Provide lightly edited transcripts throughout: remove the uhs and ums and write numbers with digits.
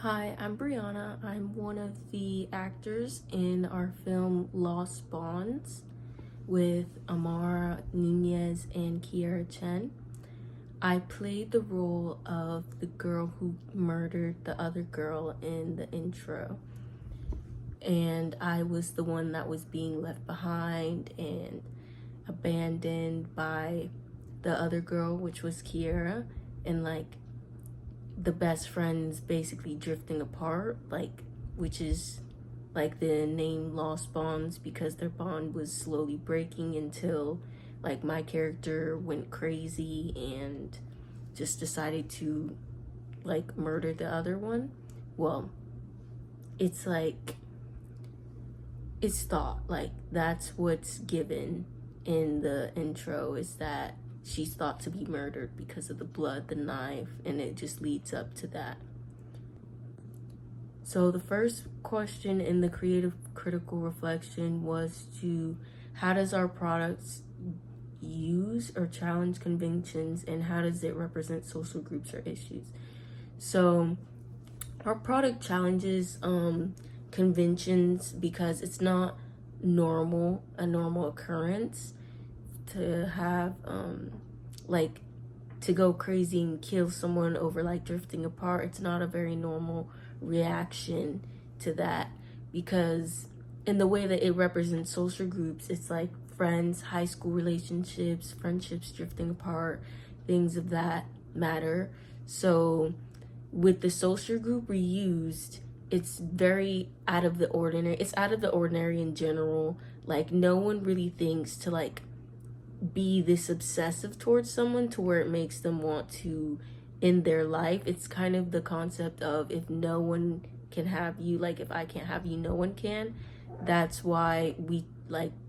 Hi, I'm Breana. I'm one of the actors in our film Lost Bonds with Amara Nunez and Kiara Chen. I played the role of the girl who murdered the other girl in the intro. And I was the one that was being left behind and abandoned by the other girl, which was Kiara. And the best friends basically drifting apart, which is like the name Lost Bonds, because their bond was slowly breaking until my character went crazy and just decided to murder the other one. Well, it's it's thought that's what's given in the intro, is that she's thought to be murdered because of the blood, the knife, and it just leads up to that. So the first question in the creative critical reflection was how does our products use or challenge conventions, and how does it represent social groups or issues? So our product challenges conventions because it's not a normal occurrence to have to go crazy and kill someone over drifting apart. It's not a very normal reaction to that, because in the way that it represents social groups, it's like friends, high school relationships, friendships drifting apart, things of that matter. So with the social group reused, it's very out of the ordinary. It's out of the ordinary in general. No one really thinks to be this obsessive towards someone to where it makes them want to end their life. It's kind of the concept of, if no one can have you, if I can't have you, no one can. That's why we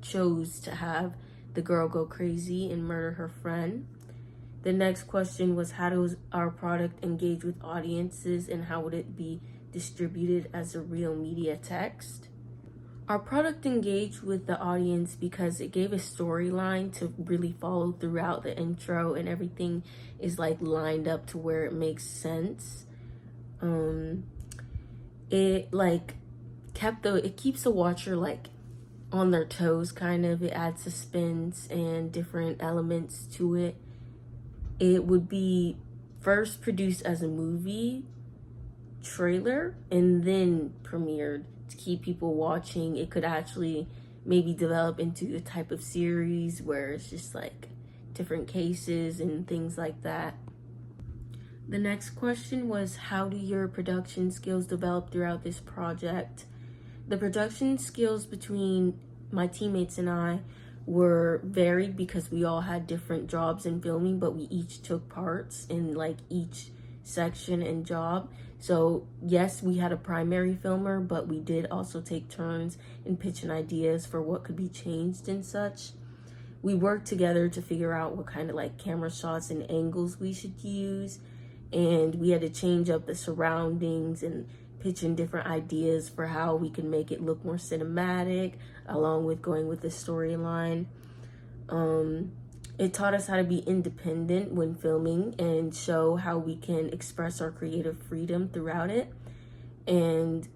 chose to have the girl go crazy and murder her friend. The next question was, how does our product engage with audiences, and how would it be distributed as a real media text? Our product engaged with the audience because it gave a storyline to really follow throughout the intro, and everything is lined up to where it makes sense. It keeps the watcher on their toes, kind of. It adds suspense and different elements to it. It would be first produced as a movie trailer and then premiered to keep people watching. It could actually maybe develop into a type of series where it's just different cases and things like that. The next question was, how do your production skills develop throughout this project? The production skills between my teammates and I were varied because we all had different jobs in filming, but we each took parts in each section and job. So yes, we had a primary filmer, but we did also take turns in pitching ideas for what could be changed and such. We worked together to figure out what kind of camera shots and angles we should use, and we had to change up the surroundings and pitch in different ideas for how we can make it look more cinematic, along with going with the storyline. It taught us how to be independent when filming and show how we can express our creative freedom throughout it. And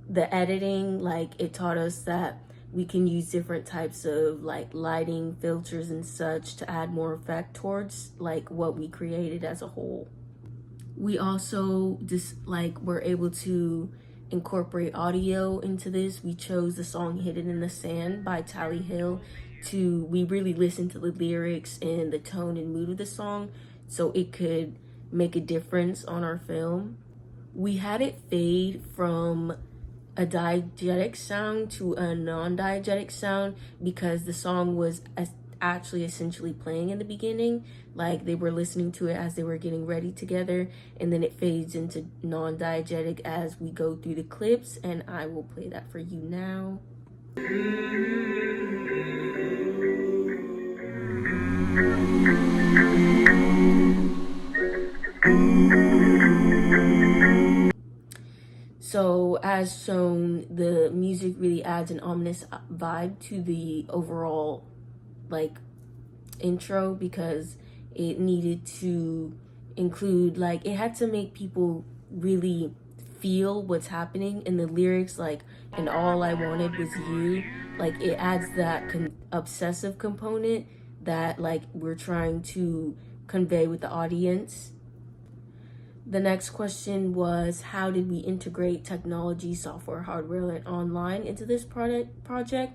the editing, it taught us that we can use different types of lighting, filters and such to add more effect towards what we created as a whole. We also just were able to incorporate audio into this. We chose the song Hidden in the Sand by Tally Hill. We really listened to the lyrics and the tone and mood of the song so it could make a difference on our film. We had it fade from a diegetic sound to a non-diegetic sound because the song was actually essentially playing in the beginning. They were listening to it as they were getting ready together, and then it fades into non-diegetic as we go through the clips, and I will play that for you now. So as shown, the music really adds an ominous vibe to the overall intro, because it needed to include it had to make people really feel what's happening. And the lyrics, like, and all I wanted was you, like, it adds that obsessive component that, like, we're trying to convey with the audience. The next question was, how did we integrate technology, software, hardware, and online into this project?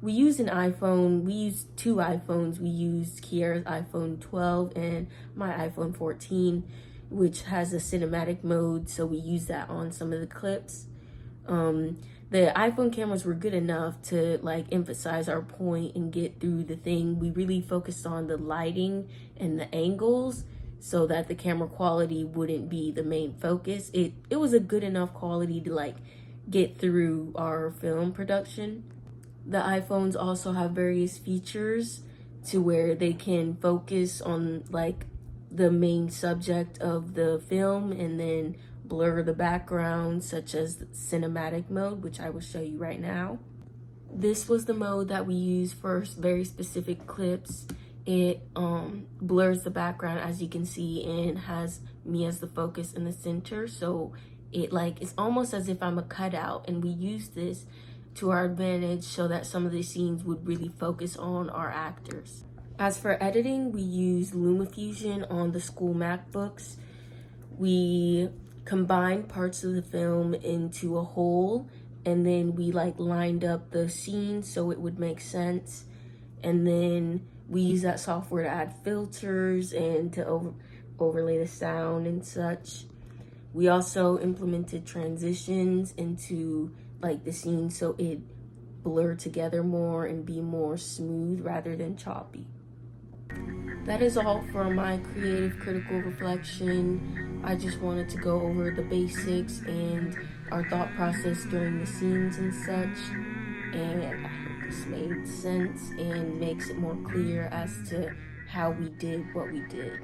We used an iPhone. We used two iPhones. We used Kiara's iPhone 12 and my iPhone 14, which has a cinematic mode, so we used that on some of the clips. The iPhone cameras were good enough to like emphasize our point and get through the thing. We really focused on the lighting and the angles so that the camera quality wouldn't be the main focus. It was a good enough quality to like get through our film production. The iPhones also have various features to where they can focus on like the main subject of the film and then blur the background, such as cinematic mode, which I will show you right now. This was the mode that we use for very specific clips. It blurs the background, as you can see, and has me as the focus in the center, so it's almost as if I'm a cutout, and we use this to our advantage so that some of the scenes would really focus on our actors. As for editing, we use LumaFusion on the school MacBooks. We combined parts of the film into a whole, and then we like lined up the scenes so it would make sense. And then we use that software to add filters and to overlay the sound and such. We also implemented transitions into like the scene so it blur together more and be more smooth rather than choppy. That is all for my creative critical reflection. I just wanted to go over the basics and our thought process during the scenes and such. And I hope this made sense and makes it more clear as to how we did what we did.